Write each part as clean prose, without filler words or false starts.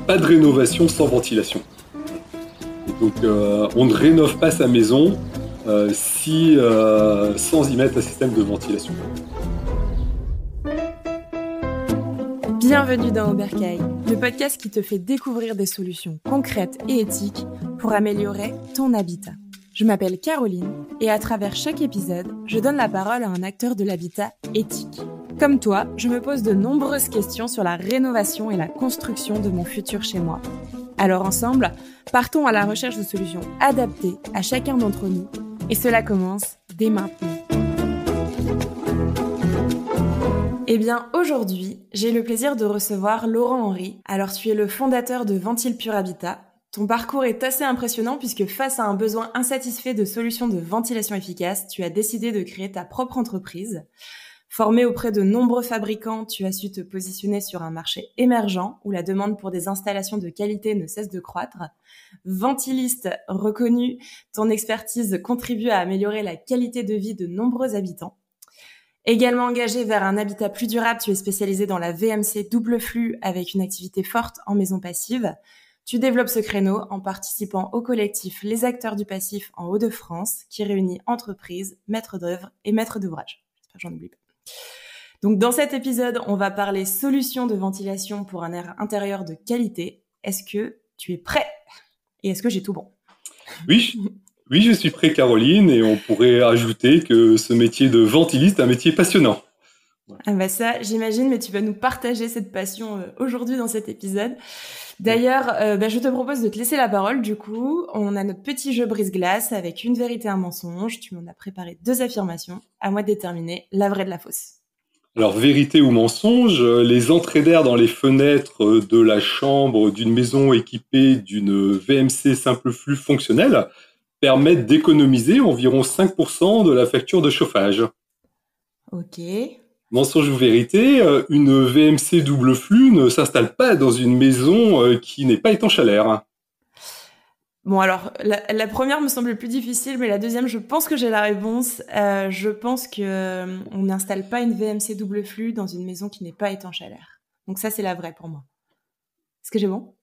pas de rénovation sans ventilation. Et donc, on ne rénove pas sa maison sans y mettre un système de ventilation. Bienvenue dans Oberkaï, le podcast qui te fait découvrir des solutions concrètes et éthiques pour améliorer ton habitat. Je m'appelle Caroline et à travers chaque épisode, je donne la parole à un acteur de l'habitat éthique. Comme toi, je me pose de nombreuses questions sur la rénovation et la construction de mon futur chez moi. Alors ensemble, partons à la recherche de solutions adaptées à chacun d'entre nous et cela commence dès maintenant. Eh bien, aujourd'hui, j'ai le plaisir de recevoir Laurent Henry. Alors, tu es le fondateur de Ventile Pur Habitat. Ton parcours est assez impressionnant puisque face à un besoin insatisfait de solutions de ventilation efficaces, tu as décidé de créer ta propre entreprise. Formé auprès de nombreux fabricants, tu as su te positionner sur un marché émergent où la demande pour des installations de qualité ne cesse de croître. Ventiliste reconnu, ton expertise contribue à améliorer la qualité de vie de nombreux habitants. Également engagé vers un habitat plus durable, tu es spécialisé dans la VMC double flux avec une activité forte en maison passive. Tu développes ce créneau en participant au collectif Les Acteurs du Passif en Hauts-de-France qui réunit entreprises, maîtres d'œuvre et maîtres d'ouvrage. J'espère que j'en oublie pas. Donc dans cet épisode, on va parler solutions de ventilation pour un air intérieur de qualité. Est-ce que tu es prêt ? Et est-ce que j'ai tout bon ? Oui, je suis prêt, Caroline, et on pourrait ajouter que ce métier de ventiliste est un métier passionnant. Ah bah ça, j'imagine, mais tu vas nous partager cette passion aujourd'hui dans cet épisode. D'ailleurs, je te propose de te laisser la parole. Du coup, on a notre petit jeu brise-glace avec une vérité et un mensonge. Tu m'en as préparé 2 affirmations. À moi de déterminer la vraie de la fausse. Alors, vérité ou mensonge, les entrées d'air dans les fenêtres de la chambre d'une maison équipée d'une VMC simple flux fonctionnelle permettent d'économiser environ 5% de la facture de chauffage. Ok. Mensonge ou vérité, une VMC double flux ne s'installe pas dans une maison qui n'est pas étanche à l'air. Bon, alors, la première me semble plus difficile, mais la deuxième, je pense que j'ai la réponse. Je pense qu'on n'installe pas une VMC double flux dans une maison qui n'est pas étanche à l'air. Donc ça, c'est la vraie pour moi. Est-ce que j'ai bon ?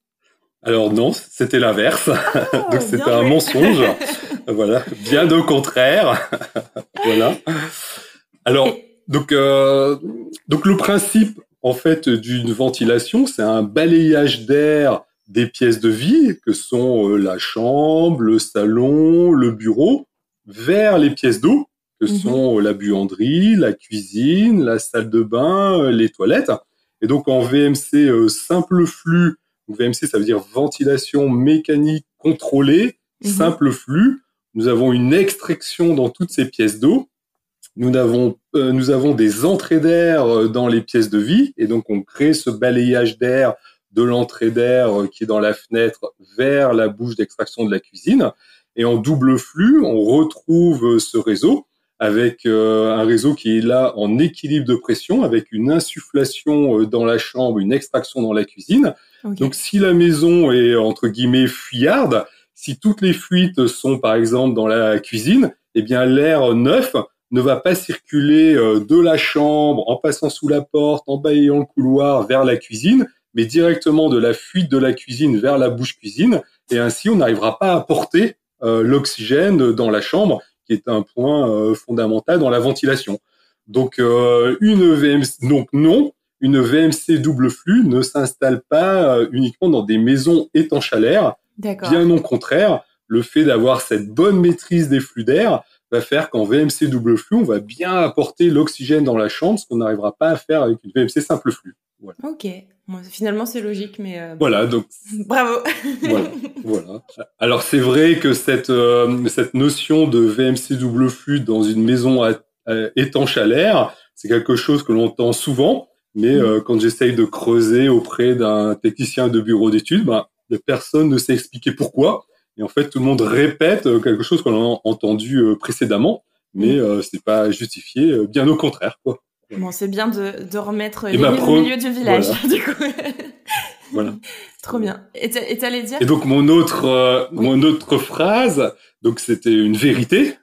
Alors non, c'était l'inverse. Oh, donc c'était un mensonge. Voilà, bien au contraire. Voilà. Alors, donc le principe en fait d'une ventilation, c'est un balayage d'air des pièces de vie que sont la chambre, le salon, le bureau, vers les pièces d'eau que sont la buanderie, la cuisine, la salle de bain, les toilettes. Et donc en VMC simple flux, donc VMC ça veut dire ventilation mécanique contrôlée, simple flux, nous avons une extraction dans toutes ces pièces d'eau. Nous avons des entrées d'air dans les pièces de vie et donc on crée ce balayage d'air de l'entrée d'air qui est dans la fenêtre vers la bouche d'extraction de la cuisine. Et en double flux, on retrouve ce réseau avec un réseau qui est là en équilibre de pression avec une insufflation dans la chambre, une extraction dans la cuisine. Okay. Donc si la maison est entre guillemets fuyarde, si toutes les fuites sont par exemple dans la cuisine, eh bien l'air neuf ne va pas circuler de la chambre en passant sous la porte, en balayant le couloir vers la cuisine, mais directement de la fuite de la cuisine vers la bouche cuisine. Et ainsi, on n'arrivera pas à porter l'oxygène dans la chambre, qui est un point fondamental dans la ventilation. Donc, une VMC double flux ne s'installe pas uniquement dans des maisons étanches à l'air. D'accord. Bien au contraire, le fait d'avoir cette bonne maîtrise des flux d'air va faire qu'en VMC double flux, on va bien apporter l'oxygène dans la chambre, ce qu'on n'arrivera pas à faire avec une VMC simple flux. Voilà. Ok, bon, finalement c'est logique, mais voilà, donc bravo. voilà. Alors c'est vrai que cette notion de VMC double flux dans une maison étanche à l'air, c'est quelque chose que l'on entend souvent, mais quand j'essaye de creuser auprès d'un technicien de bureau d'études, personne ne sait expliquer pourquoi. Et en fait, tout le monde répète quelque chose qu'on a entendu précédemment, mais c'est pas justifié, bien au contraire, quoi. Bon, c'est bien de remettre l'église au milieu du village, voilà. Du coup. Voilà. Trop bien. Et t'allais dire ? Et donc mon autre phrase, donc c'était une vérité,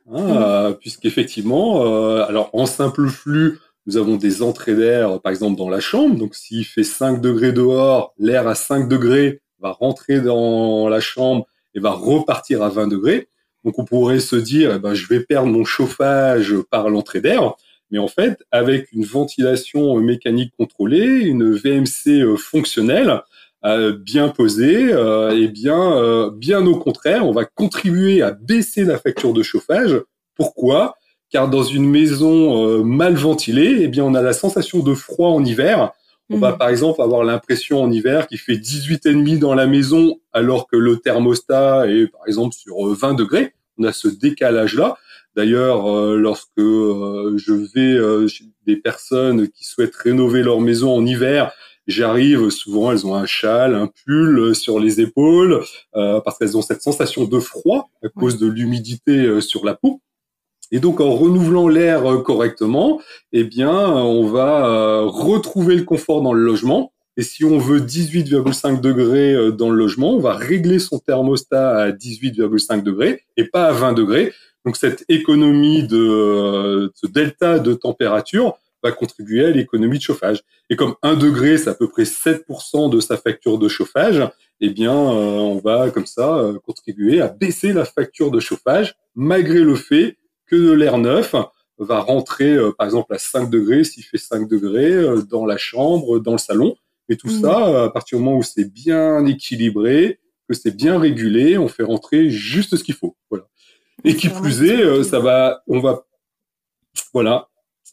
puisqu'effectivement, alors en simple flux, nous avons des entrées d'air, par exemple dans la chambre. Donc s'il fait 5 degrés dehors, l'air à 5 degrés va rentrer dans la chambre et va repartir à 20 degrés. Donc, on pourrait se dire, je vais perdre mon chauffage par l'entrée d'air. Mais en fait, avec une ventilation mécanique contrôlée, une VMC fonctionnelle, bien posée, bien au contraire, on va contribuer à baisser la facture de chauffage. Pourquoi ? Car dans une maison mal ventilée, on a la sensation de froid en hiver. On va par exemple avoir l'impression en hiver qu'il fait 18,5 dans la maison alors que le thermostat est par exemple sur 20 degrés. On a ce décalage-là. D'ailleurs, lorsque je vais chez des personnes qui souhaitent rénover leur maison en hiver, j'arrive, souvent elles ont un châle, un pull sur les épaules, parce qu'elles ont cette sensation de froid à cause de l'humidité sur la peau. Et donc, en renouvelant l'air correctement, on va retrouver le confort dans le logement. Et si on veut 18,5 degrés dans le logement, on va régler son thermostat à 18,5 degrés et pas à 20 degrés. Donc, cette économie de ce delta de température va contribuer à l'économie de chauffage. Et comme 1 degré, c'est à peu près 7% de sa facture de chauffage, on va comme ça contribuer à baisser la facture de chauffage, malgré le fait que de l'air neuf va rentrer, par exemple, à 5 degrés, s'il fait 5 degrés, dans la chambre, dans le salon. Et tout ça, à partir du moment où c'est bien équilibré, que c'est bien régulé, on fait rentrer juste ce qu'il faut. Voilà. Et qui plus est,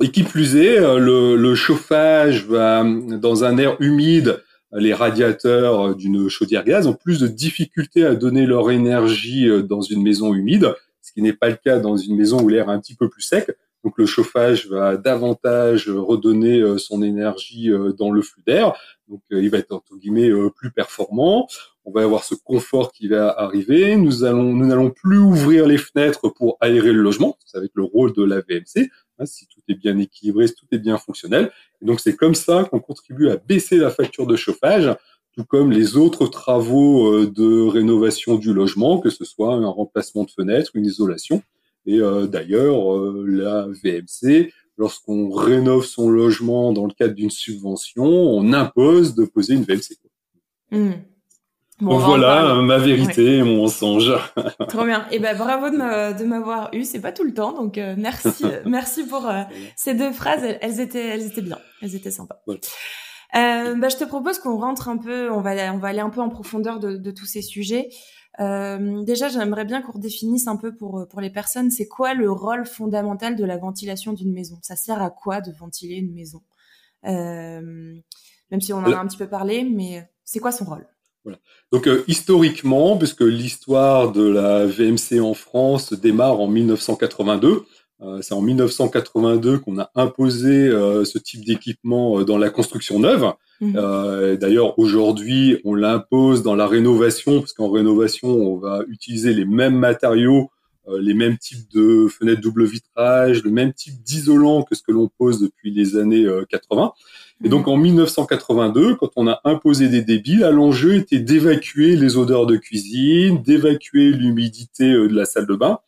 Et qui plus est, le chauffage va dans un air humide. Les radiateurs d'une chaudière gaz ont plus de difficultés à donner leur énergie dans une maison humide, ce qui n'est pas le cas dans une maison où l'air est un petit peu plus sec. Donc le chauffage va davantage redonner son énergie dans le flux d'air. Donc il va être entre guillemets plus performant. On va avoir ce confort qui va arriver. Nous n'allons plus ouvrir les fenêtres pour aérer le logement. Ça va être le rôle de la VMC. Si tout est bien équilibré, si tout est bien fonctionnel. Et donc c'est comme ça qu'on contribue à baisser la facture de chauffage, tout comme les autres travaux de rénovation du logement, que ce soit un remplacement de fenêtres, une isolation. Et d'ailleurs, la VMC, lorsqu'on rénove son logement dans le cadre d'une subvention, on impose de poser une VMC. Bon, donc voilà ma vérité et mon mensonge. Trop bien. Et bravo de m'avoir eu. C'est pas tout le temps, donc merci, merci pour ces 2 phrases. Elles étaient bien, elles étaient sympas. Ouais. Je te propose qu'on rentre un peu, on va aller un peu en profondeur de tous ces sujets. Déjà, j'aimerais bien qu'on redéfinisse un peu pour les personnes, c'est quoi le rôle fondamental de la ventilation d'une maison ? Ça sert à quoi de ventiler une maison ? Même si on en a un petit peu parlé, mais c'est quoi son rôle ? Voilà. Donc historiquement, puisque l'histoire de la VMC en France démarre en 1982, c'est en 1982 qu'on a imposé ce type d'équipement dans la construction neuve. D'ailleurs, aujourd'hui, on l'impose dans la rénovation, parce qu'en rénovation, on va utiliser les mêmes matériaux, les mêmes types de fenêtres double vitrage, le même type d'isolant que ce que l'on pose depuis les années 80. Et donc en 1982, quand on a imposé des débits, là, l'enjeu était d'évacuer les odeurs de cuisine, d'évacuer l'humidité de la salle de bain.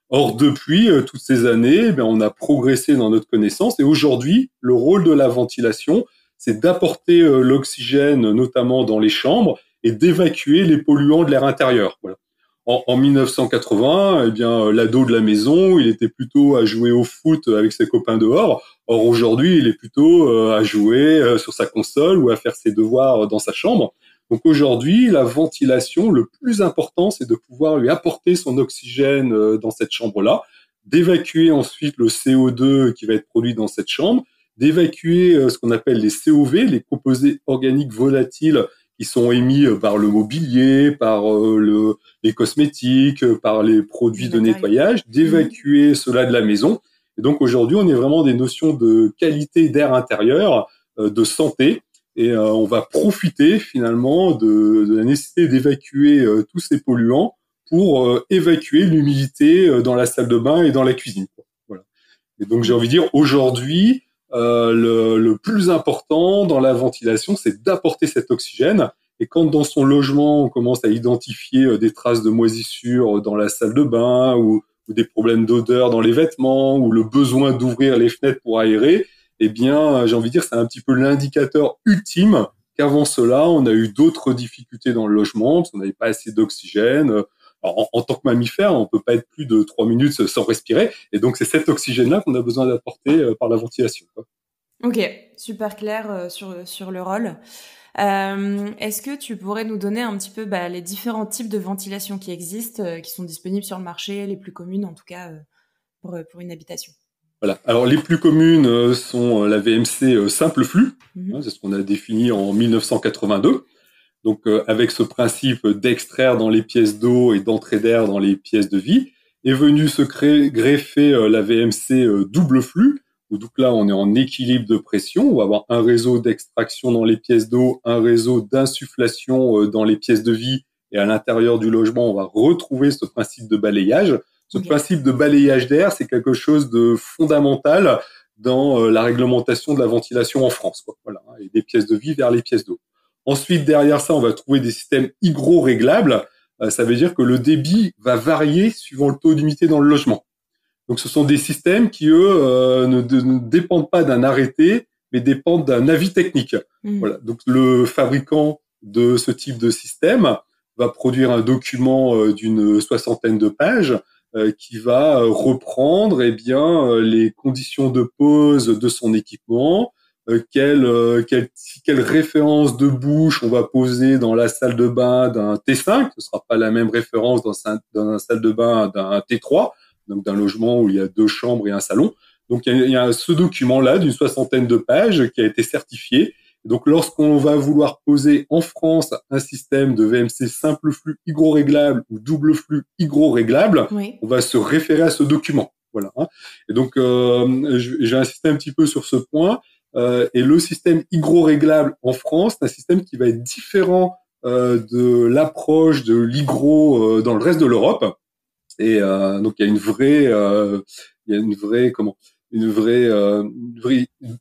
Or, depuis toutes ces années, on a progressé dans notre connaissance et aujourd'hui, le rôle de la ventilation, c'est d'apporter l'oxygène, notamment dans les chambres, et d'évacuer les polluants de l'air intérieur. Voilà. En 1980, l'ado de la maison, il était plutôt à jouer au foot avec ses copains dehors. Or, aujourd'hui, il est plutôt à jouer sur sa console ou à faire ses devoirs dans sa chambre. Donc aujourd'hui, la ventilation, le plus important, c'est de pouvoir lui apporter son oxygène dans cette chambre-là, d'évacuer ensuite le CO2 qui va être produit dans cette chambre, d'évacuer ce qu'on appelle les COV, les composés organiques volatiles qui sont émis par le mobilier, par les cosmétiques, par les produits de nettoyage, d'évacuer cela de la maison. Et donc aujourd'hui, on est vraiment des notions de qualité d'air intérieur, de santé, et on va profiter finalement de la nécessité d'évacuer tous ces polluants pour évacuer l'humidité dans la salle de bain et dans la cuisine. Voilà. Et donc j'ai envie de dire, aujourd'hui, le plus important dans la ventilation, c'est d'apporter cet oxygène. Et quand dans son logement, on commence à identifier des traces de moisissure dans la salle de bain ou des problèmes d'odeur dans les vêtements ou le besoin d'ouvrir les fenêtres pour aérer, j'ai envie de dire, c'est un petit peu l'indicateur ultime qu'avant cela, on a eu d'autres difficultés dans le logement, parce qu'on n'avait pas assez d'oxygène. En tant que mammifère, on peut pas être plus de 3 minutes sans respirer, et donc c'est cet oxygène-là qu'on a besoin d'apporter par la ventilation, quoi. Ok, super clair sur le rôle. Est-ce que tu pourrais nous donner un petit peu les différents types de ventilation qui existent, qui sont disponibles sur le marché, les plus communes en tout cas pour une habitation? Voilà. Alors les plus communes sont la VMC simple flux, c'est ce qu'on a défini en 1982. Donc avec ce principe d'extraire dans les pièces d'eau et d'entrer d'air dans les pièces de vie, est venu se greffer la VMC double flux. Donc là, on est en équilibre de pression. On va avoir un réseau d'extraction dans les pièces d'eau, un réseau d'insufflation dans les pièces de vie, et à l'intérieur du logement, on va retrouver ce principe de balayage. Ce principe de balayage d'air, c'est quelque chose de fondamental dans la réglementation de la ventilation en France, quoi. Voilà, et des pièces de vie vers les pièces d'eau. Ensuite, derrière ça, on va trouver des systèmes hygroréglables. Ça veut dire que le débit va varier suivant le taux d'humidité dans le logement. Donc, ce sont des systèmes qui, eux, ne dépendent pas d'un arrêté, mais dépendent d'un avis technique. Voilà. Donc, le fabricant de ce type de système va produire un document d'une 60aine de pages qui va reprendre les conditions de pose de son équipement, quelle référence de bouche on va poser dans la salle de bain d'un T5. Ce sera pas la même référence dans la salle de bain d'un T3, donc d'un logement où il y a 2 chambres et un salon. Donc il y a ce document-là d'une 60aine de pages qui a été certifié. Donc lorsqu'on va vouloir poser en France un système de VMC simple flux hygroréglable ou double flux hygroréglable, on va se référer à ce document. Voilà. Et donc j'ai insisté un petit peu sur ce point. Et le système hygroréglable en France, c'est un système qui va être différent de l'approche de l'hygro dans le reste de l'Europe. Et donc il y a une vraie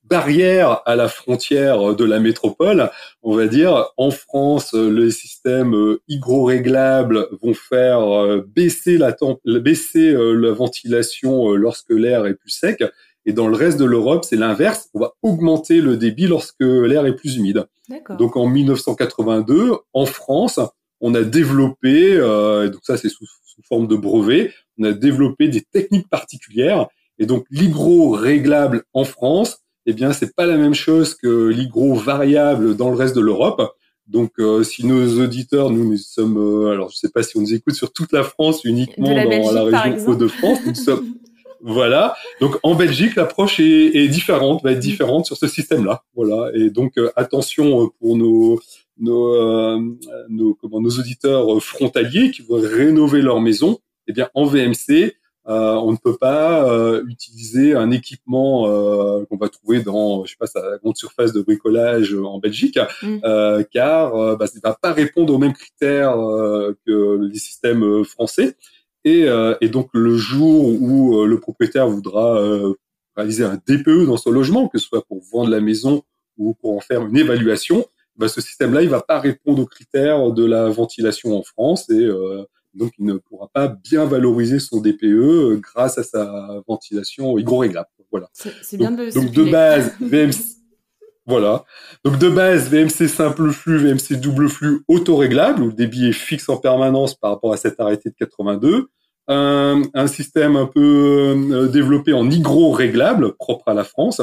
barrière à la frontière de la métropole, on va dire. En France, les systèmes hygroréglables vont faire baisser la ventilation lorsque l'air est plus sec. Et dans le reste de l'Europe, c'est l'inverse. On va augmenter le débit lorsque l'air est plus humide. D'accord. Donc en 1982, en France, on a développé, donc ça c'est sous forme de brevet, on a développé des techniques particulières. Et donc l'hygro-réglable en France, c'est pas la même chose que l'hygro-variable dans le reste de l'Europe. Donc si nos auditeurs, nous sommes, alors je sais pas si on nous écoute sur toute la France, uniquement dans la région Hauts-de-France, nous sommes voilà. Donc en Belgique, l'approche est différente, va être différente sur ce système-là. Voilà. Et donc attention pour nos auditeurs frontaliers qui voudraient rénover leur maison. En VMC, on ne peut pas utiliser un équipement qu'on va trouver dans, je sais pas, la grande surface de bricolage en Belgique, car ça ne va pas répondre aux mêmes critères que les systèmes français. Et donc le jour où le propriétaire voudra réaliser un DPE dans son logement, que ce soit pour vendre la maison ou pour en faire une évaluation, ce système-là, il va pas répondre aux critères de la ventilation en France, et donc il ne pourra pas bien valoriser son DPE grâce à sa ventilation hygroréglable. Voilà. C'est bien de donc de base, VMC. Voilà. Donc de base, VMC simple flux, VMC double flux autoréglable, où le débit est fixe en permanence par rapport à cet arrêté de 82. Un système un peu développé en hygroréglable, propre à la France.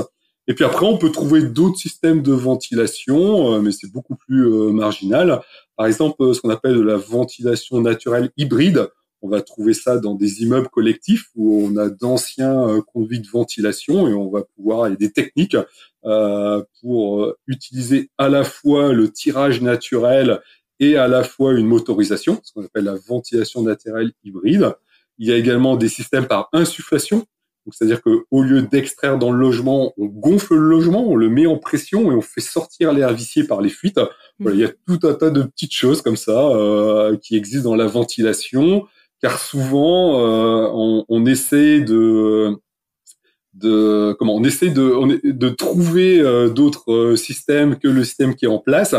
Et puis après, on peut trouver d'autres systèmes de ventilation, mais c'est beaucoup plus marginal. Par exemple, ce qu'on appelle de la ventilation naturelle hybride. On va trouver ça dans des immeubles collectifs où on a d'anciens conduits de ventilation, et on va pouvoir, il y a des techniques pour utiliser à la fois le tirage naturel et à la fois une motorisation, ce qu'on appelle la ventilation naturelle hybride. Il y a également des systèmes par insufflation. Donc, c'est-à-dire qu'au lieu d'extraire dans le logement, on gonfle le logement, on le met en pression et on fait sortir l'air vicié par les fuites. Voilà, il y a tout un tas de petites choses comme ça qui existent dans la ventilation, car souvent on essaie de trouver d'autres systèmes que le système qui est en place.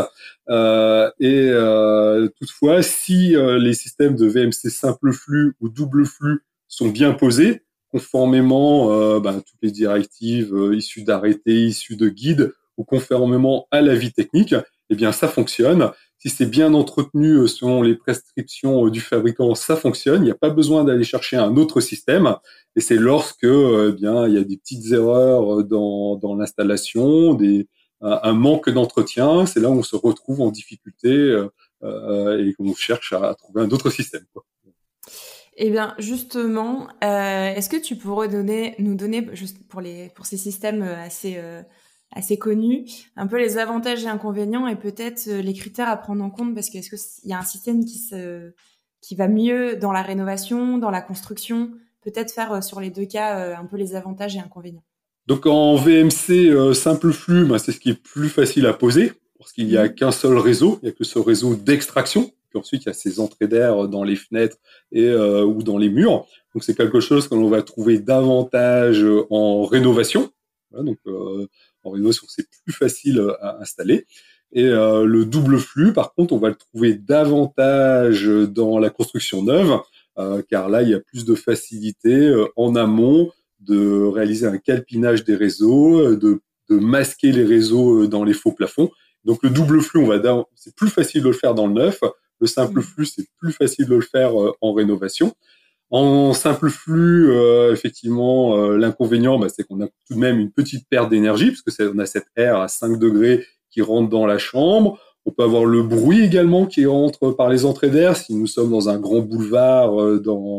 Toutefois, si les systèmes de VMC simple flux ou double flux sont bien posés, conformément à toutes les directives issues d'arrêtés, issues de guides, ou conformément à l'avis technique, eh bien ça fonctionne. Si c'est bien entretenu selon les prescriptions du fabricant, ça fonctionne. Il n'y a pas besoin d'aller chercher un autre système. Et c'est lorsque eh bien il y a des petites erreurs dans l'installation, un manque d'entretien, c'est là où on se retrouve en difficulté et qu'on cherche à trouver un autre système, quoi. Eh bien, justement, est-ce que tu pourrais nous donner, juste pour ces systèmes assez connus, un peu les avantages et inconvénients et peut-être les critères à prendre en compte parce que est-ce qu'il y a un système qui va mieux dans la rénovation, dans la construction, peut-être faire sur les deux cas un peu les avantages et inconvénients. Donc en VMC simple flux, ben, c'est ce qui est plus facile à poser parce qu'il n'y a qu'un seul réseau, il n'y a que ce réseau d'extraction. Puis ensuite, il y a ces entrées d'air dans les fenêtres ou dans les murs. Donc c'est quelque chose que l'on va trouver davantage en rénovation. Voilà, donc en rénovation, c'est plus facile à installer. Et le double flux, par contre, on va le trouver davantage dans la construction neuve, car là, il y a plus de facilité en amont de réaliser un calpinage des réseaux, de masquer les réseaux dans les faux plafonds. Donc le double flux, c'est plus facile de le faire dans le neuf. Le simple flux, c'est plus facile de le faire en rénovation. En simple flux, effectivement, l'inconvénient, c'est qu'on a tout de même une petite perte d'énergie, parce que on a cette air à 5 degrés qui rentre dans la chambre. On peut avoir le bruit également qui rentre par les entrées d'air. Si nous sommes dans un grand boulevard,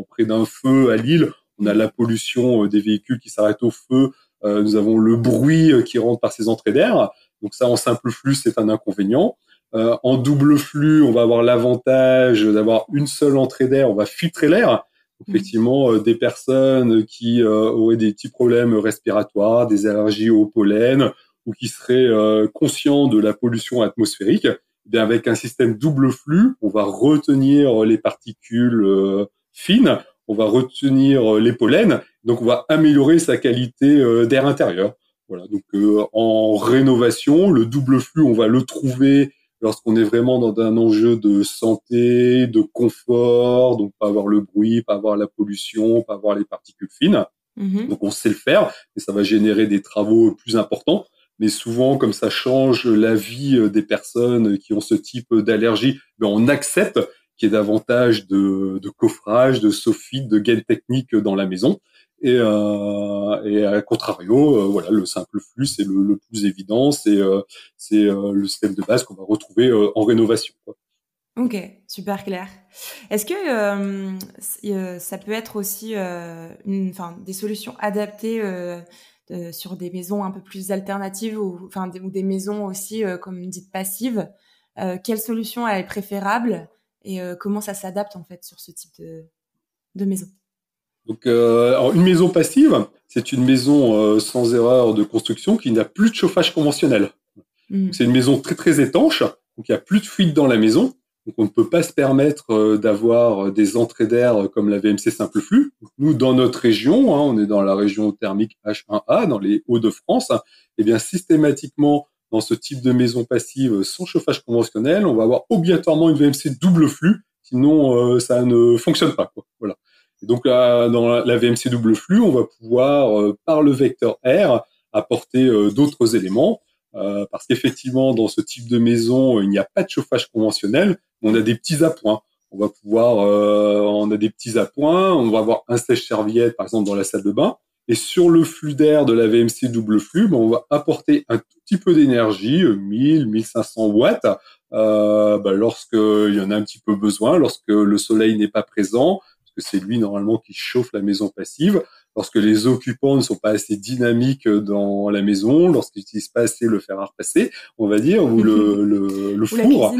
près d'un feu à Lille, on a la pollution des véhicules qui s'arrêtent au feu. Nous avons le bruit qui rentre par ces entrées d'air. Donc ça, en simple flux, c'est un inconvénient. En double flux, on va avoir l'avantage d'avoir une seule entrée d'air. On va filtrer l'air. Effectivement, des personnes qui auraient des petits problèmes respiratoires, des allergies au pollen, ou qui seraient conscients de la pollution atmosphérique, bien avec un système double flux, on va retenir les particules fines, on va retenir les pollens, donc on va améliorer sa qualité d'air intérieur. Voilà. Donc en rénovation, le double flux, on va le trouver lorsqu'on est vraiment dans un enjeu de santé, de confort, donc pas avoir le bruit, pas avoir la pollution, pas avoir les particules fines. Donc on sait le faire, mais ça va générer des travaux plus importants. Mais souvent, comme ça change la vie des personnes qui ont ce type d'allergie, on accepte qu'il y ait davantage de coffrage, de soffit, de gaines techniques dans la maison. Et à contrario, voilà, le simple flux, c'est le plus évident, c'est le système de base qu'on va retrouver en rénovation, quoi. Ok, super clair. Est-ce que ça peut être aussi des solutions adaptées sur des maisons un peu plus alternatives ou des maisons aussi, comme dites, passives? Quelle solution est préférable et comment ça s'adapte en fait sur ce type de maison? Donc, alors une maison passive, c'est une maison sans erreur de construction qui n'a plus de chauffage conventionnel. Donc, c'est une maison très très étanche, donc il n'y a plus de fuite dans la maison. Donc on ne peut pas se permettre d'avoir des entrées d'air comme la VMC simple flux. Nous, dans notre région, on est dans la région thermique H1A, dans les Hauts-de-France, et bien systématiquement, dans ce type de maison passive sans chauffage conventionnel, on va avoir obligatoirement une VMC double flux, sinon ça ne fonctionne pas, quoi. Voilà. Et donc dans la VMC double flux, on va pouvoir, par le vecteur air, apporter d'autres éléments. Parce qu'effectivement, dans ce type de maison, il n'y a pas de chauffage conventionnel. On a des petits appoints. On a des petits appoints. On va avoir un sèche-serviette, par exemple, dans la salle de bain. Et sur le flux d'air de la VMC double flux, on va apporter un tout petit peu d'énergie, 1000, 1500 watts, lorsqu'il y en a un petit peu besoin, lorsque le soleil n'est pas présent, parce que c'est lui, normalement, qui chauffe la maison passive. Lorsque les occupants ne sont pas assez dynamiques dans la maison, lorsqu'ils n'utilisent pas assez le fer à repasser, on va dire, ou le four,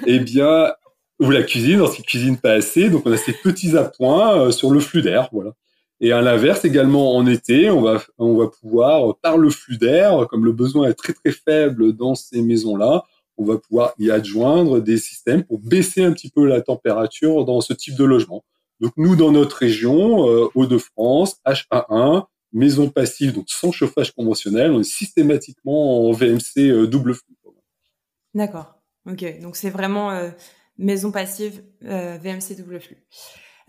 eh bien, ou la cuisine, lorsqu'ils cuisinent pas assez, donc on a ces petits appoints sur le flux d'air, voilà. Et à l'inverse, également en été, on va pouvoir, par le flux d'air, comme le besoin est très très faible dans ces maisons-là, on va pouvoir y adjoindre des systèmes pour baisser un petit peu la température dans ce type de logement. Donc nous, dans notre région, Hauts-de-France, H1A1, maison passive, donc sans chauffage conventionnel, on est systématiquement en VMC double flux. D'accord. Ok. Donc c'est vraiment maison passive VMC double flux.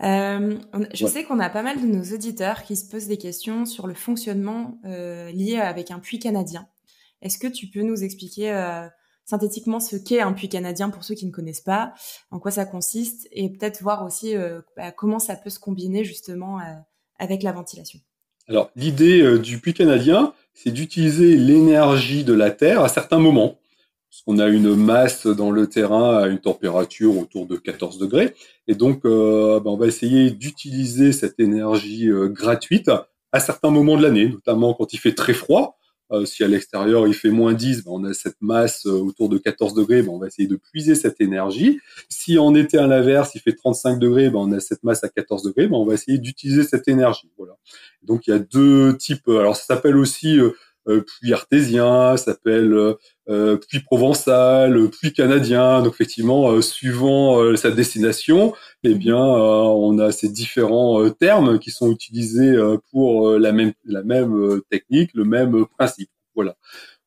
Je sais qu'on a pas mal de nos auditeurs qui se posent des questions sur le fonctionnement lié avec un puits canadien. Est-ce que tu peux nous expliquer synthétiquement ce qu'est un puits canadien pour ceux qui ne connaissent pas, en quoi ça consiste, et peut-être voir aussi comment ça peut se combiner justement avec la ventilation. Alors, l'idée du puits canadien, c'est d'utiliser l'énergie de la Terre à certains moments. Parce qu'on a une masse dans le terrain à une température autour de 14 degrés. Et donc, on va essayer d'utiliser cette énergie gratuite à certains moments de l'année, notamment quand il fait très froid. Si à l'extérieur il fait -10, on a cette masse autour de 14 degrés, on va essayer de puiser cette énergie. Si en été à l'inverse il fait 35 degrés, on a cette masse à 14 degrés, on va essayer d'utiliser cette énergie. Voilà. Donc il y a deux types. Alors ça s'appelle aussi puits artésien, ça s'appelle puits provençal, puits canadien. Donc effectivement, suivant sa destination, eh bien, on a ces différents termes qui sont utilisés pour la même technique, le même principe. Voilà.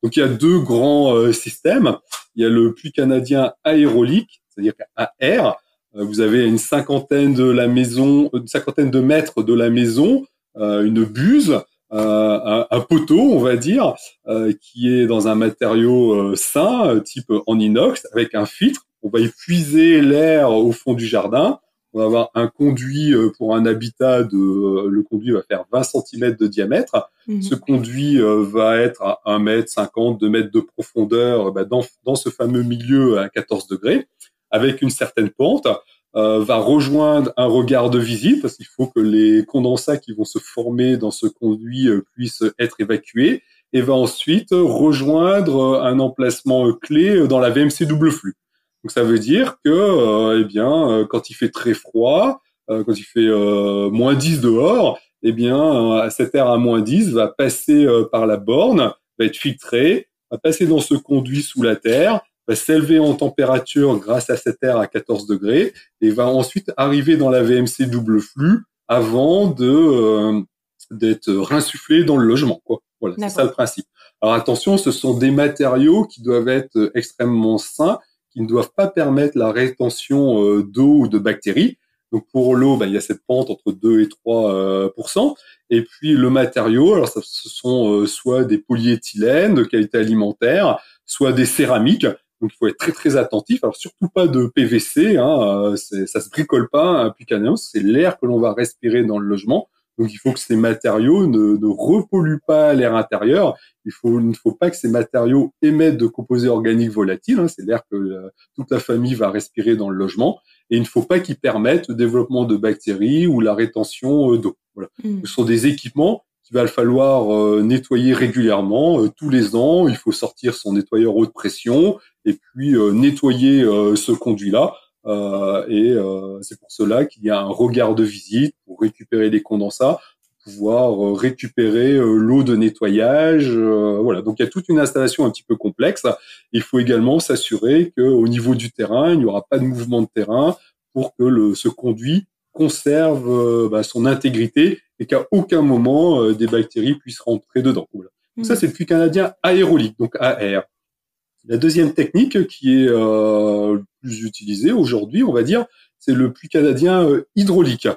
Donc il y a deux grands systèmes. Il y a le puits canadien aérolique, c'est-à-dire qu'à air, vous avez une cinquantaine de mètres de la maison, une buse. Un poteau, on va dire, qui est dans un matériau sain, type en inox, avec un filtre. On va y puiser l'air au fond du jardin. On va avoir un conduit pour un habitat le conduit va faire 20 cm de diamètre. Mmh. Ce conduit va être à 1 mètre 50, 2 mètres de profondeur, dans ce fameux milieu à 14 degrés, avec une certaine pente. Va rejoindre un regard de visite parce qu'il faut que les condensats qui vont se former dans ce conduit puissent être évacués, et va ensuite rejoindre un emplacement clé dans la VMC double flux. Donc ça veut dire que quand il fait très froid, quand il fait -10 dehors, cet air à -10 va passer par la borne, va être filtré, va passer dans ce conduit sous la terre, va s'élever en température grâce à cet air à 14 degrés et va ensuite arriver dans la VMC double flux avant d'être réinsufflé dans le logement, quoi. Voilà, c'est ça le principe. Alors attention, ce sont des matériaux qui doivent être extrêmement sains, qui ne doivent pas permettre la rétention d'eau ou de bactéries. Donc pour l'eau, il y a cette pente entre 2 et 3%. Et puis le matériau, alors ce sont soit des polyéthylènes de qualité alimentaire, soit des céramiques. Donc il faut être très très attentif. Alors surtout pas de PVC, ça se bricole pas un puits canadien, c'est l'air que l'on va respirer dans le logement. Donc il faut que ces matériaux ne repolluent pas l'air intérieur. Il ne faut pas que ces matériaux émettent de composés organiques volatiles. C'est l'air que toute la famille va respirer dans le logement. Et il ne faut pas qu'ils permettent le développement de bactéries ou la rétention d'eau. Voilà. Ce sont des équipements qu'il va falloir nettoyer régulièrement, tous les ans. Il faut sortir son nettoyeur haute pression et puis nettoyer ce conduit-là. C'est pour cela qu'il y a un regard de visite pour récupérer les condensats, pour pouvoir récupérer l'eau de nettoyage. Voilà. Donc il y a toute une installation un petit peu complexe. Il faut également s'assurer qu'au niveau du terrain, il n'y aura pas de mouvement de terrain pour que ce conduit conserve son intégrité et qu'à aucun moment des bactéries puissent rentrer dedans. Voilà. Donc ça, c'est le puits canadien aérolique, donc AR. La deuxième technique qui est plus utilisée aujourd'hui, on va dire, c'est le puits canadien hydraulique.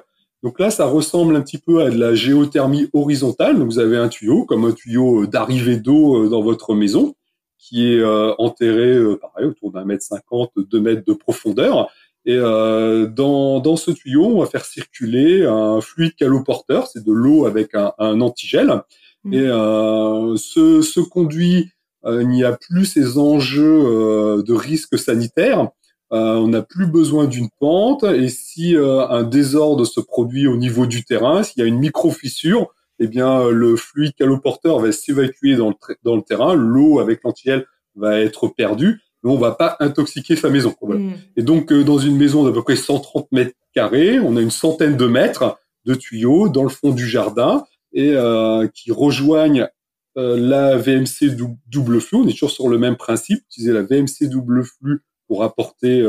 Donc là, ça ressemble un petit peu à de la géothermie horizontale. Donc vous avez un tuyau, comme un tuyau d'arrivée d'eau dans votre maison, qui est enterré, pareil, autour d'1 mètre 50, 2 mètres de profondeur. Et dans ce tuyau, on va faire circuler un fluide caloporteur, c'est de l'eau avec un antigel. Et ce conduit, il n'y a plus ces enjeux de risque sanitaire. On n'a plus besoin d'une pente. Et si un désordre se produit au niveau du terrain, s'il y a une micro-fissure, le fluide caloporteur va s'évacuer dans le terrain. L'eau avec l'antigel va être perdue. Mais on va pas intoxiquer sa maison. Voilà. Et donc, dans une maison d'à peu près 130 mètres carrés, on a une centaine de mètres de tuyaux dans le fond du jardin et qui rejoignent la VMC double flux. On est toujours sur le même principe, utiliser la VMC double flux pour apporter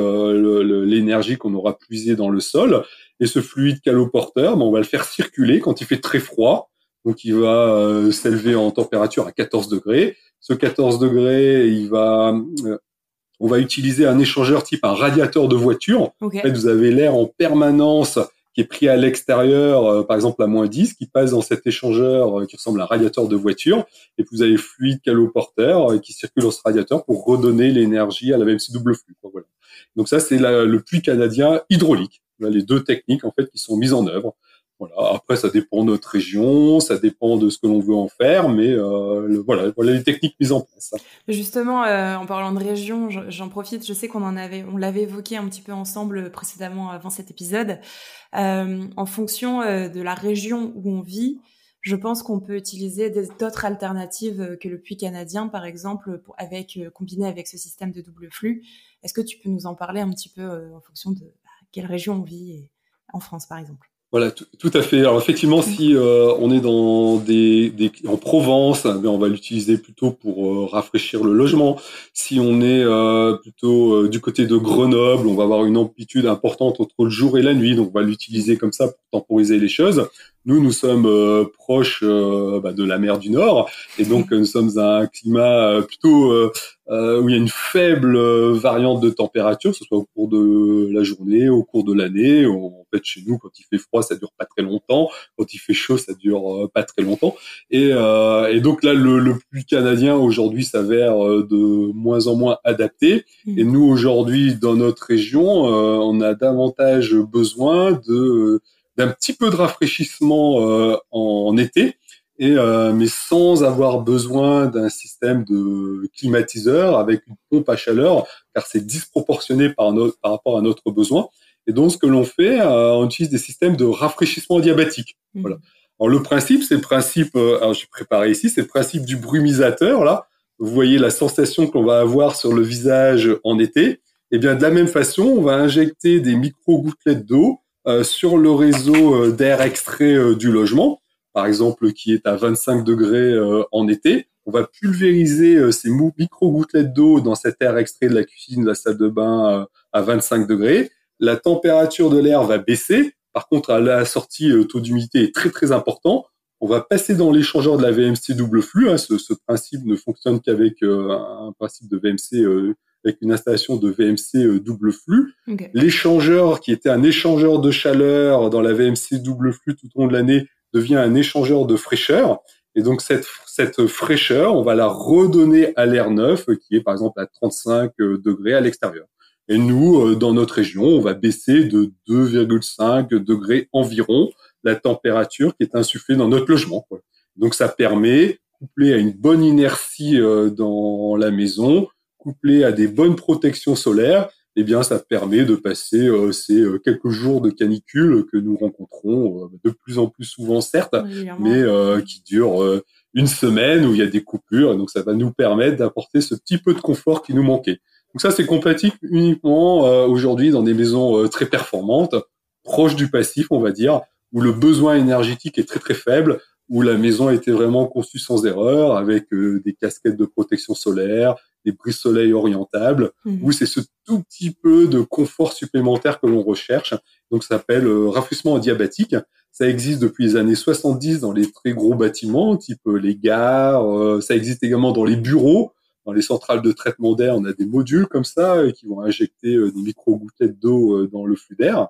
l'énergie qu'on aura puisée dans le sol. Et ce fluide caloporteur, on va le faire circuler quand il fait très froid. Donc, il va s'élever en température à 14 degrés. Ce 14 degrés, on va utiliser un échangeur type un radiateur de voiture. Okay. En fait, vous avez l'air en permanence qui est pris à l'extérieur, par exemple à -10, qui passe dans cet échangeur qui ressemble à un radiateur de voiture, et puis vous avez le fluide caloporteur qui circule dans ce radiateur pour redonner l'énergie à la VMC double flux, quoi, voilà. Donc ça, c'est le puits canadien hydraulique. Voilà les deux techniques en fait qui sont mises en œuvre. Voilà. Après, ça dépend de notre région, ça dépend de ce que l'on veut en faire, mais voilà les techniques mises en place. Justement, en parlant de région, j'en profite. Je sais on l'avait évoqué un petit peu ensemble précédemment avant cet épisode. En fonction de la région où on vit, je pense qu'on peut utiliser d'autres alternatives que le puits canadien, par exemple, combiné avec ce système de double flux. Est-ce que tu peux nous en parler un petit peu en fonction de quelle région on vit en France, par exemple? Voilà, tout à fait. Alors effectivement, si on est dans en Provence, ben, on va l'utiliser plutôt pour rafraîchir le logement. Si on est plutôt du côté de Grenoble, on va avoir une amplitude importante entre le jour et la nuit, donc on va l'utiliser comme ça pour temporiser les choses. Nous sommes proches de la mer du Nord, et donc nous sommes à un climat plutôt où il y a une faible variante de température, que ce soit au cours de la journée, au cours de l'année. En fait, chez nous, quand il fait froid, ça dure pas très longtemps. Quand il fait chaud, ça dure pas très longtemps. Et donc là, le puits canadien aujourd'hui s'avère de moins en moins adapté. Et nous, aujourd'hui, dans notre région, on a davantage besoin d'un petit peu de rafraîchissement en été. Mais sans avoir besoin d'un système de climatiseur avec une pompe à chaleur, car c'est disproportionné par rapport à notre besoin. Et donc, ce que l'on fait, on utilise des systèmes de rafraîchissement adiabatique. Voilà. Alors, le principe, c'est le principe, alors j'ai préparé ici, c'est le principe du brumisateur, là. Vous voyez la sensation que l'on va avoir sur le visage en été. Et bien, de la même façon, on va injecter des micro-gouttelettes d'eau sur le réseau d'air extrait du logement, par exemple, qui est à 25 degrés en été. On va pulvériser ces micro-gouttelettes d'eau dans cet air extrait de la cuisine, de la salle de bain à 25 degrés. La température de l'air va baisser. Par contre, à la sortie, le taux d'humidité est très, très important. On va passer dans l'échangeur de la VMC double flux. Ce principe ne fonctionne qu'avec un principe de VMC avec une installation de VMC double flux. Okay. L'échangeur, qui était un échangeur de chaleur dans la VMC double flux tout au long de l'année, devient un échangeur de fraîcheur. Et donc, cette fraîcheur, on va la redonner à l'air neuf, qui est par exemple à 35 degrés à l'extérieur. Et nous, dans notre région, on va baisser de 2,5 degrés environ la température qui est insufflée dans notre logement, quoi. Donc, ça permet, couplé à une bonne inertie dans la maison, couplé à des bonnes protections solaires, eh bien, ça permet de passer ces quelques jours de canicule que nous rencontrons de plus en plus souvent, certes, mais qui durent une semaine où il y a des coupures. Et donc, ça va nous permettre d'apporter ce petit peu de confort qui nous manquait. Donc ça, c'est compatible uniquement aujourd'hui dans des maisons très performantes, proches du passif, on va dire, où le besoin énergétique est très, très faible, où la maison a été vraiment conçue sans erreur, avec des casquettes de protection solaire, des brise-soleil orientables, où c'est ce tout petit peu de confort supplémentaire que l'on recherche. Donc, ça s'appelle rafraîchissement adiabatique. Ça existe depuis les années 70 dans les très gros bâtiments, type les gares. Ça existe également dans les bureaux. Dans les centrales de traitement d'air, on a des modules comme ça qui vont injecter des micro-gouttelettes d'eau dans le flux d'air.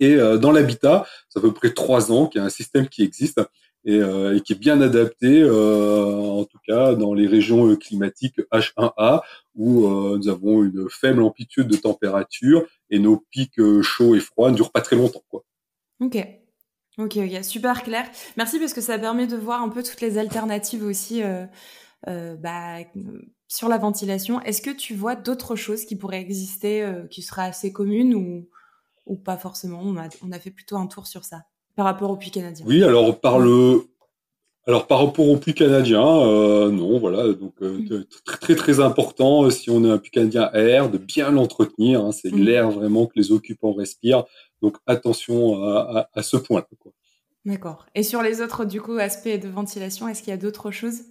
Et dans l'habitat, c'est à peu près 3 ans qu'il y a un système qui existe et qui est bien adapté, en tout cas dans les régions climatiques H1A, où nous avons une faible amplitude de température et nos pics chauds et froids ne durent pas très longtemps, quoi. Ok, super clair. Merci parce que ça permet de voir un peu toutes les alternatives aussi sur la ventilation. Est-ce que tu vois d'autres choses qui pourraient exister, qui seraient assez communes ou pas forcément? On a fait plutôt un tour sur ça par rapport au puits canadien. Oui, alors par rapport au puits canadien, non, voilà, donc très très très important si on a un puits canadien à air de bien l'entretenir, hein, c'est l'air vraiment que les occupants respirent, donc attention à ce point-là, quoi. D'accord. Et sur les autres du coup aspects de ventilation, est-ce qu'il y a d'autres choses?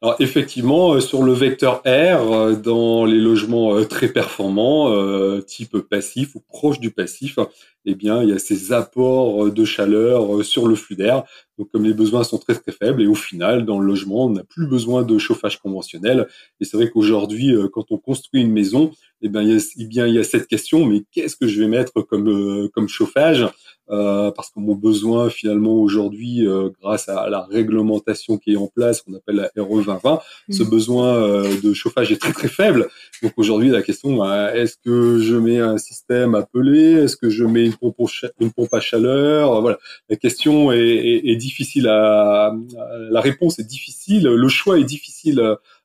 Alors effectivement, sur le vecteur air, dans les logements très performants, type passif ou proche du passif, eh bien, il y a ces apports de chaleur sur le flux d'air. Donc, comme les besoins sont très, très faibles, et au final, dans le logement, on n'a plus besoin de chauffage conventionnel. Et c'est vrai qu'aujourd'hui, quand on construit une maison, il y a cette question, mais qu'est-ce que je vais mettre comme chauffage? Parce que mon besoin, finalement, aujourd'hui, grâce à la réglementation qui est en place, qu'on appelle la RE 2020, ce besoin de chauffage est très, très faible. Donc aujourd'hui, la question, est-ce que je mets un système appelé? Est-ce que je mets une pompe à chaleur? Voilà. La question est difficile la réponse est difficile, le choix est difficile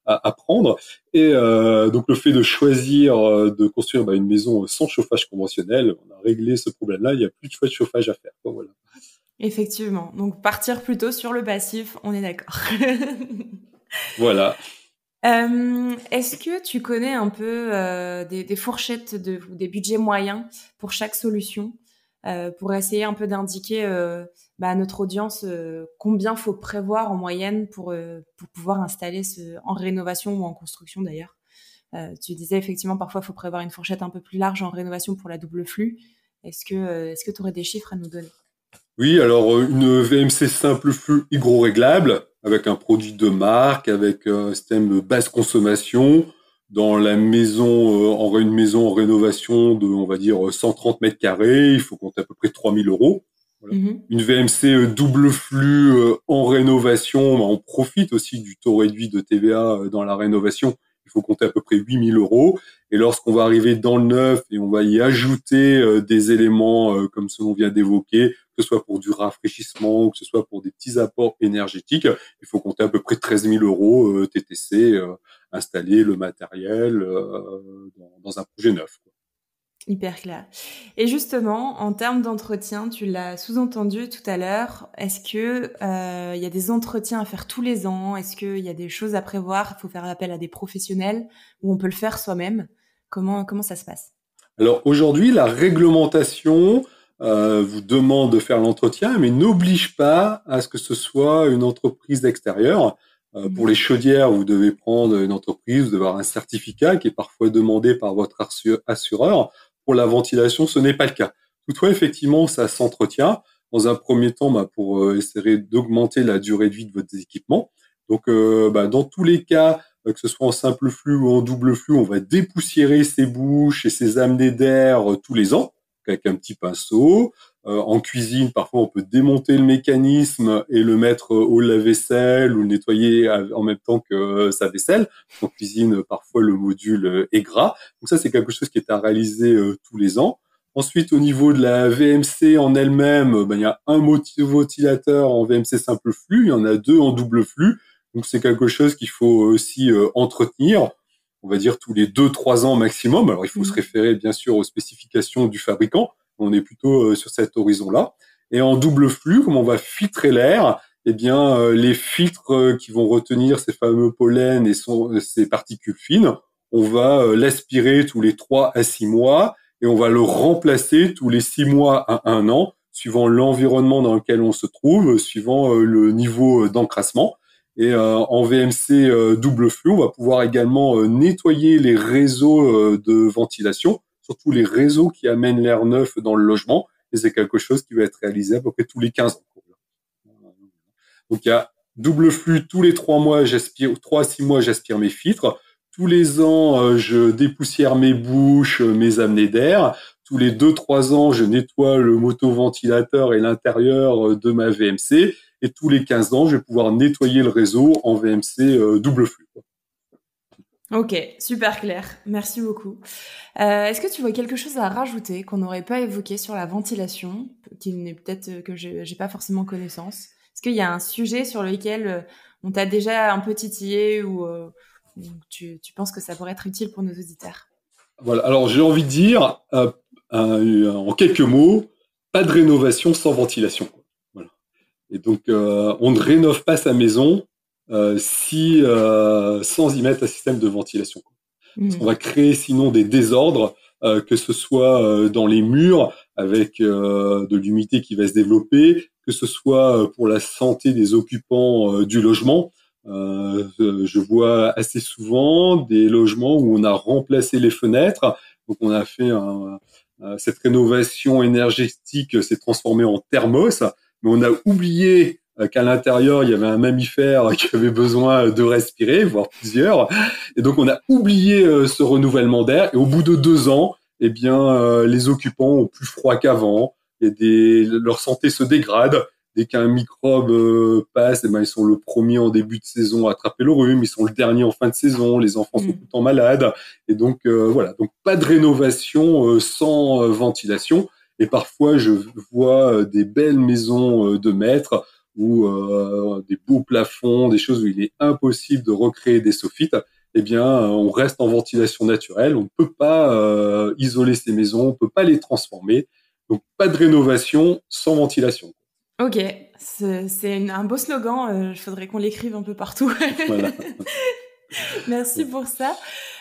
à prendre. Et donc le fait de choisir de construire une maison sans chauffage conventionnel, on a réglé ce problème-là. Il n'y a plus de choix de chauffage à faire. Donc, voilà. Effectivement. Donc partir plutôt sur le passif, on est d'accord. Voilà. Est-ce que tu connais un peu des fourchettes ou des budgets moyens pour chaque solution pour essayer un peu d'indiquer à notre audience combien faut prévoir en moyenne pour pouvoir installer en rénovation ou en construction d'ailleurs. Tu disais effectivement parfois il faut prévoir une fourchette un peu plus large en rénovation pour la double flux. Est-ce que tu aurais des chiffres à nous donner? Oui, alors une VMC simple flux hydro-réglable avec un produit de marque, avec un système basse consommation dans la maison, une maison en rénovation de, on va dire, 130 mètres carrés, il faut compter à peu près 3 000 euros. Voilà. Une VMC double flux en rénovation, on profite aussi du taux réduit de TVA dans la rénovation. Il faut compter à peu près 8 000 euros. Et lorsqu'on va arriver dans le neuf et on va y ajouter des éléments comme ce qu'on vient d'évoquer, que ce soit pour du rafraîchissement ou que ce soit pour des petits apports énergétiques, il faut compter à peu près 13 000 euros TTC, installer le matériel dans un projet neuf. Hyper clair. Et justement, en termes d'entretien, tu l'as sous-entendu tout à l'heure, est-ce que y a des entretiens à faire tous les ans? Est-ce qu'il y a des choses à prévoir? Il faut faire appel à des professionnels ou on peut le faire soi-même? Comment ça se passe? Alors aujourd'hui, la réglementation vous demande de faire l'entretien, mais n'oblige pas à ce que ce soit une entreprise extérieure. Pour les chaudières, vous devez prendre une entreprise, vous devez avoir un certificat qui est parfois demandé par votre assureur. Pour la ventilation, ce n'est pas le cas. Toutefois, effectivement, ça s'entretient. Dans un premier temps, pour essayer d'augmenter la durée de vie de votre équipement. Donc, dans tous les cas, que ce soit en simple flux ou en double flux, on va dépoussiérer ces bouches et ces amenées d'air tous les ans avec un petit pinceau. En cuisine, parfois, on peut démonter le mécanisme et le mettre au lave-vaisselle ou le nettoyer en même temps que sa vaisselle. En cuisine, parfois, le module est gras. Donc ça, c'est quelque chose qui est à réaliser tous les ans. Ensuite, au niveau de la VMC en elle-même, il y a un ventilateur en VMC simple flux, il y en a 2 en double flux. Donc c'est quelque chose qu'il faut aussi entretenir, on va dire tous les 2-3 ans maximum. Alors il faut se référer bien sûr aux spécifications du fabricant. On est plutôt sur cet horizon-là. Et en double flux, comme on va filtrer l'air, eh bien les filtres qui vont retenir ces fameux pollens et ces particules fines, on va l'aspirer tous les 3 à 6 mois et on va le remplacer tous les 6 mois à 1 an, suivant l'environnement dans lequel on se trouve, suivant le niveau d'encrassement. Et en VMC double flux, on va pouvoir également nettoyer les réseaux de ventilation, surtout les réseaux qui amènent l'air neuf dans le logement. Et c'est quelque chose qui va être réalisé à peu près tous les 15 ans. Donc il y a double flux, tous les 3 mois, 3 à 6 mois, j'aspire mes filtres. Tous les ans, je dépoussière mes bouches, mes amenées d'air. Tous les 2-3 ans, je nettoie le motoventilateur et l'intérieur de ma VMC. Et tous les 15 ans, je vais pouvoir nettoyer le réseau en VMC double flux. Ok, super clair. Merci beaucoup. Est-ce que tu vois quelque chose à rajouter qu'on n'aurait pas évoqué sur la ventilation, qui n'est peut-être que j'ai pas forcément connaissance? Est-ce qu'il y a un sujet sur lequel on t'a déjà un peu titillé ou tu penses que ça pourrait être utile pour nos auditeurs? Voilà. Alors j'ai envie de dire, en quelques mots, pas de rénovation sans ventilation. Voilà. Et donc on ne rénove pas sa maison sans y mettre un système de ventilation. Parce qu'on va créer sinon des désordres, que ce soit dans les murs avec de l'humidité qui va se développer, que ce soit pour la santé des occupants du logement. Je vois assez souvent des logements où on a remplacé les fenêtres, donc on a fait Cette rénovation énergétique s'est transformée en thermos, mais on a oublié qu'à l'intérieur, il y avait un mammifère qui avait besoin de respirer, voire plusieurs. Et donc, on a oublié ce renouvellement d'air. Et au bout de 2 ans, eh bien, les occupants ont plus froid qu'avant. Et leur santé se dégrade. Dès qu'un microbe passe, eh ben, ils sont le premier en début de saison à attraper le rhume. Ils sont le dernier en fin de saison. Les enfants sont tout le temps malades. Et donc, voilà. Donc, pas de rénovation sans ventilation. Et parfois, je vois des belles maisons de maîtres ou des beaux plafonds, des choses où il est impossible de recréer des soffites, eh bien, on reste en ventilation naturelle. On ne peut pas isoler ces maisons, on ne peut pas les transformer. Donc, pas de rénovation sans ventilation. Ok, c'est un beau slogan. Il faudrait qu'on l'écrive un peu partout. Voilà. Merci pour ça.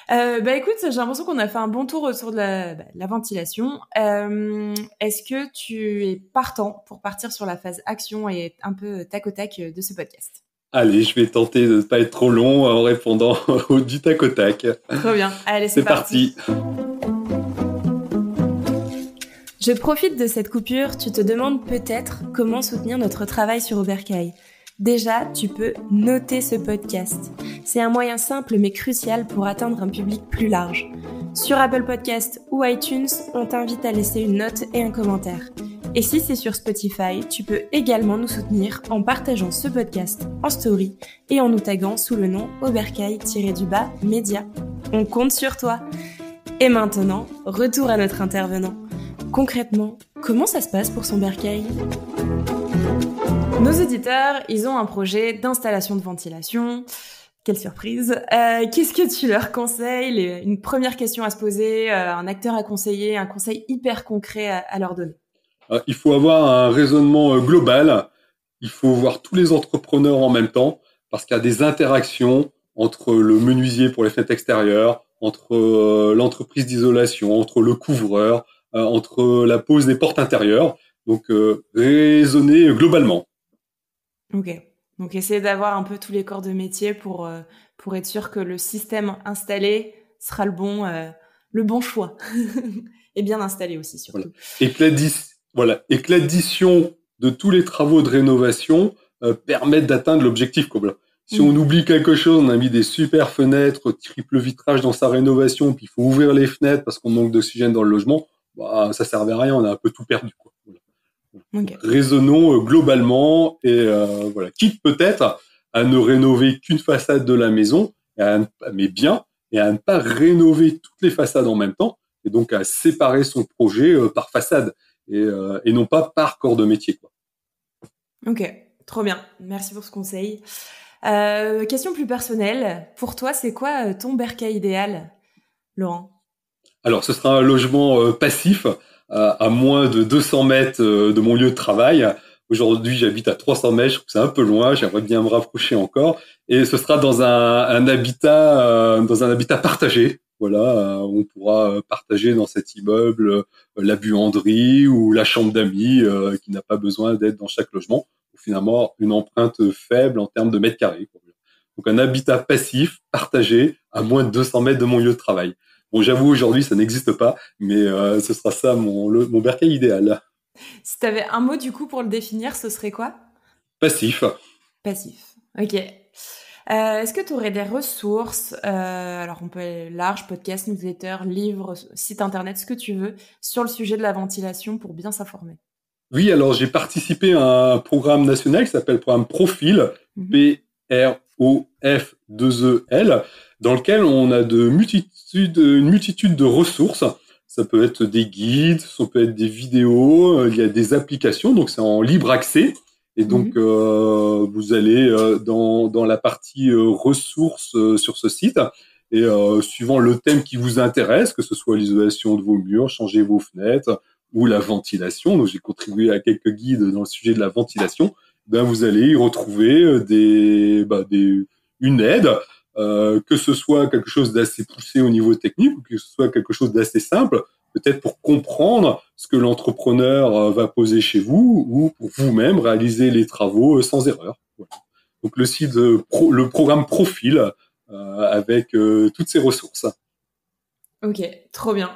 Écoute, j'ai l'impression qu'on a fait un bon tour autour de la ventilation. Est-ce que tu es partant pour partir sur la phase action et un peu tac au tac de ce podcast? Allez, je vais tenter de ne pas être trop long en répondant du tac au tac. Trop bien. Allez, c'est parti. Je profite de cette coupure, tu te demandes peut-être comment soutenir notre travail sur Ubercaille. Déjà, tu peux noter ce podcast. C'est un moyen simple mais crucial pour atteindre un public plus large. Sur Apple Podcasts ou iTunes, on t'invite à laisser une note et un commentaire. Et si c'est sur Spotify, tu peux également nous soutenir en partageant ce podcast en story et en nous taguant sous le nom Ubercaille-Média. On compte sur toi. Et maintenant, retour à notre intervenant. Concrètement, comment ça se passe pour son Bercail ? Nos auditeurs, ils ont un projet d'installation de ventilation. Quelle surprise. Qu'est-ce que tu leur conseilles ? Une première question à se poser, un acteur à conseiller, un conseil hyper concret à leur donner. Il faut avoir un raisonnement global. Il faut voir tous les entrepreneurs en même temps parce qu'il y a des interactions entre le menuisier pour les fenêtres extérieures, entre l'entreprise d'isolation, entre le couvreur, entre la pose des portes intérieures. Donc, raisonner globalement. Ok. Donc, essayer d'avoir un peu tous les corps de métier pour être sûr que le système installé sera le bon choix. Et bien installé aussi, surtout. Voilà. Et que l'addition de tous les travaux de rénovation permettent d'atteindre l'objectif. Si on oublie quelque chose, on a mis des super fenêtres, triple vitrage dans sa rénovation, puis il faut ouvrir les fenêtres parce qu'on manque d'oxygène dans le logement, ça servait à rien, on a un peu tout perdu. Voilà. Okay. Raisonnons globalement et quitte peut-être à ne rénover qu'une façade de la maison, mais bien, et à ne pas rénover toutes les façades en même temps, et donc à séparer son projet par façade et non pas par corps de métier. Ok, trop bien. Merci pour ce conseil. Question plus personnelle. Pour toi, c'est quoi ton Bercail idéal, Laurent ? Alors, ce sera un logement passif à moins de 200 mètres de mon lieu de travail. Aujourd'hui, j'habite à 300 mètres, je trouve que c'est un peu loin, j'aimerais bien me rapprocher encore. Et ce sera dans un habitat partagé. Voilà, on pourra partager dans cet immeuble la buanderie ou la chambre d'amis qui n'a pas besoin d'être dans chaque logement. Finalement, une empreinte faible en termes de mètres carrés. Donc, un habitat passif, partagé, à moins de 200 mètres de mon lieu de travail. Bon, j'avoue, aujourd'hui, ça n'existe pas, mais ce sera ça mon Bercail idéal. Si tu avais un mot, du coup, pour le définir, ce serait quoi ? Passif. Passif, ok. Est-ce que tu aurais des ressources, alors on peut aller large, podcast, newsletter, livre, site internet, ce que tu veux, sur le sujet de la ventilation pour bien s'informer ? Oui, alors j'ai participé à un programme national qui s'appelle le programme Profil, P-R-O-F-2-E-L, dans lequel on a une multitude de ressources. Ça peut être des guides, ça peut être des vidéos, il y a des applications, donc c'est en libre accès. Et donc, vous allez dans la partie ressources sur ce site. Et suivant le thème qui vous intéresse, que ce soit l'isolation de vos murs, changer vos fenêtres, ou la ventilation, donc j'ai contribué à quelques guides dans le sujet de la ventilation, vous allez y retrouver une aide, que ce soit quelque chose d'assez poussé au niveau technique ou que ce soit quelque chose d'assez simple, peut-être pour comprendre ce que l'entrepreneur va poser chez vous ou pour vous-même réaliser les travaux sans erreur. Voilà. Donc le site, le programme Profil avec toutes ces ressources. Ok, trop bien.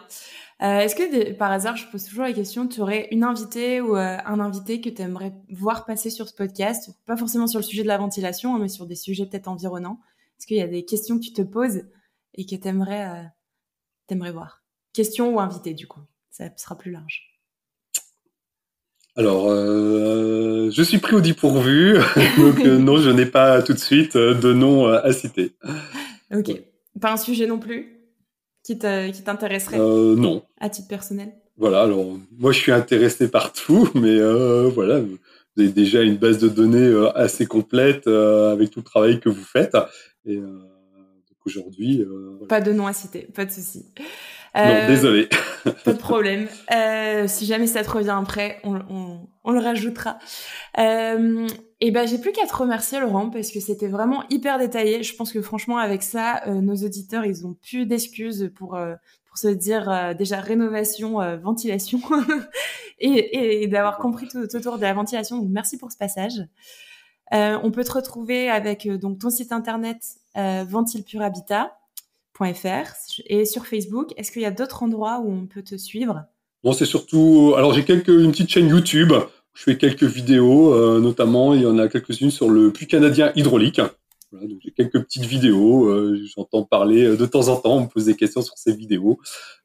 Est-ce que, par hasard, je pose toujours la question, tu aurais une invitée ou un invité que tu aimerais voir passer sur ce podcast, pas forcément sur le sujet de la ventilation, hein, mais sur des sujets peut-être environnants. Est-ce qu'il y a des questions que tu te poses et que t'aimerais voir? Questions ou invité, du coup. Ça sera plus large. Alors, je suis pris au dépourvu, donc non, je n'ai pas tout de suite de nom à citer. Ok. Ouais. Pas un sujet non plus qui t'intéresserait non. À titre personnel? Voilà, alors moi je suis intéressé par tout, mais voilà, vous avez déjà une base de données assez complète avec tout le travail que vous faites. Et donc aujourd'hui... voilà. Pas de nom à citer, pas de souci. Non, désolé. Pas de problème. Si jamais ça te revient après, on le rajoutera. Et ben, j'ai plus qu'à te remercier, Laurent, parce que c'était vraiment hyper détaillé. Je pense que franchement, avec ça, nos auditeurs, ils ont plus d'excuses pour se dire déjà rénovation, ventilation, et d'avoir compris tout autour de la ventilation. Donc, merci pour ce passage. On peut te retrouver avec donc ton site internet ventilpurhabitat.fr et sur Facebook. Est-ce qu'il y a d'autres endroits où on peut te suivre? Bon, c'est surtout... Alors, j'ai une petite chaîne YouTube. Je fais quelques vidéos, notamment, il y en a quelques-unes sur le puits canadien hydraulique. Voilà, donc j'ai quelques petites vidéos. J'entends parler de temps en temps. On me pose des questions sur ces vidéos.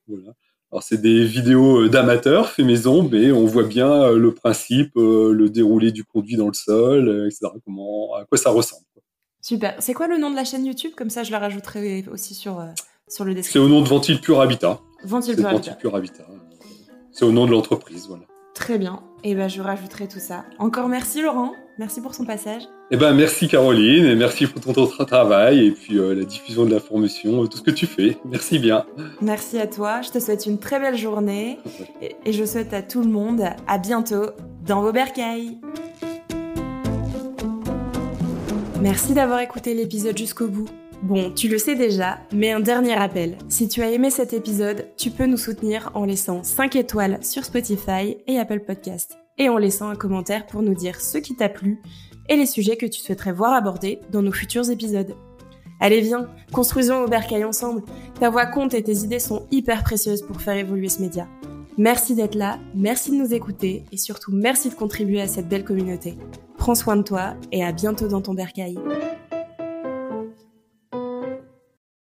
Voilà. Alors, c'est des vidéos d'amateurs, fait maison, mais on voit bien le principe, le déroulé du conduit dans le sol, etc. À quoi ça ressemble. Super. C'est quoi le nom de la chaîne YouTube? Comme ça, je la rajouterai aussi sur le descriptif. C'est au nom de Ventil Pur Habitat. Ventil Pur Habitat. C'est au nom de l'entreprise, voilà. Très bien. Et ben, je rajouterai tout ça. Encore merci, Laurent. Merci pour son passage. Eh ben, merci Caroline, et merci pour ton travail, et puis la diffusion de l'information, tout ce que tu fais. Merci bien. Merci à toi. Je te souhaite une très belle journée. Et je souhaite à tout le monde à bientôt dans vos bercailles. Merci d'avoir écouté l'épisode jusqu'au bout. Bon, tu le sais déjà, mais un dernier rappel. Si tu as aimé cet épisode, tu peux nous soutenir en laissant 5 étoiles sur Spotify et Apple Podcast. Et en laissant un commentaire pour nous dire ce qui t'a plu et les sujets que tu souhaiterais voir abordés dans nos futurs épisodes. Allez, viens, construisons vos bercailles ensemble. Ta voix compte et tes idées sont hyper précieuses pour faire évoluer ce média. Merci d'être là, merci de nous écouter et surtout merci de contribuer à cette belle communauté. Prends soin de toi et à bientôt dans ton bercail.